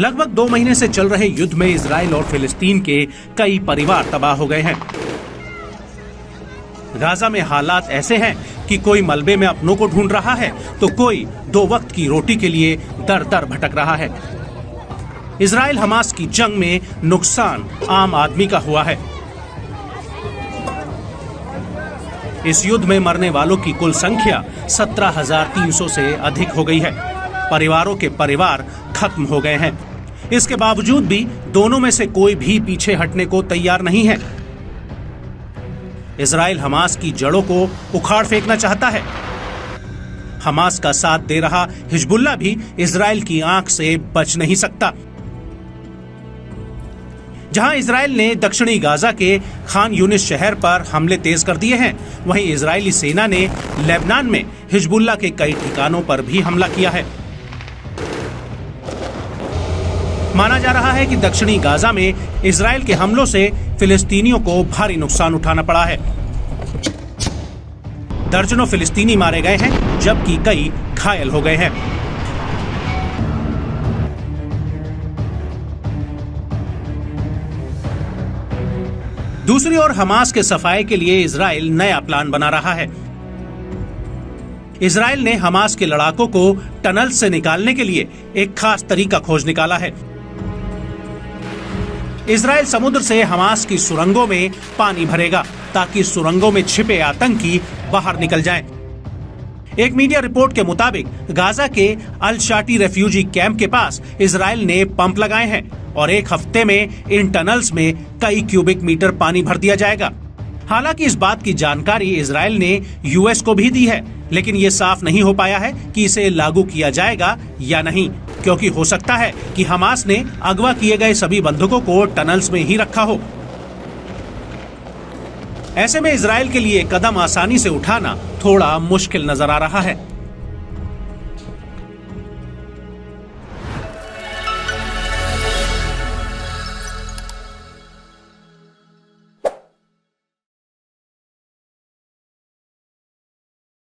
लगभग 2 महीने से चल रहे युद्ध में इजराइल और फिलिस्तीन के कई परिवार तबाह हो गए हैं। गाजा में हालात ऐसे हैं कि कोई मलबे में अपनों को ढूंढ रहा है तो कोई 2 वक्त की रोटी के लिए दर दर भटक रहा है। इजराइल हमास की जंग में नुकसान आम आदमी का हुआ है। इस युद्ध में मरने वालों की कुल संख्या 17,300 से अधिक हो गई है। परिवारों के परिवार खत्म हो गए हैं। इसके बावजूद भी दोनों में से कोई भी पीछे हटने को तैयार नहीं है। इजराइल हमास की जड़ों को उखाड़ फेंकना चाहता है। हमास का साथ दे रहा हिजबुल्लाह भी इजराइल की आंख से बच नहीं सकता। जहां इजराइल ने दक्षिणी गाजा के खान यूनिस शहर पर हमले तेज कर दिए हैं, वहीं इजरायली सेना ने लेबनान में हिजबुल्लाह के कई ठिकानों पर भी हमला किया है। माना जा रहा है कि दक्षिणी गाजा में इजराइल के हमलों से फिलिस्तीनियों को भारी नुकसान उठाना पड़ा है। दर्जनों फिलिस्तीनी मारे गए हैं जबकि कई घायल हो गए हैं। दूसरी ओर हमास के सफाये के लिए इजराइल नया प्लान बना रहा है। इजराइल ने हमास के लड़ाकों को टनल से निकालने के लिए एक खास तरीका खोज निकाला है। इजराइल समुद्र से हमास की सुरंगों में पानी भरेगा ताकि सुरंगों में छिपे आतंकी बाहर निकल जाएं। एक मीडिया रिपोर्ट के मुताबिक गाजा के अल शाटी रेफ्यूजी कैंप के पास इजराइल ने पंप लगाए हैं और 1 हफ्ते में इन टनल्स में कई क्यूबिक मीटर पानी भर दिया जाएगा। हालांकि इस बात की जानकारी इजराइल ने यूएस को भी दी है, लेकिन ये साफ नहीं हो पाया है कि इसे लागू किया जाएगा या नहीं, क्योंकि हो सकता है कि हमास ने अगवा किए गए सभी बंधकों को टनल्स में ही रखा हो। ऐसे में इजराइल के लिए कदम आसानी से उठाना थोड़ा मुश्किल नजर आ रहा है।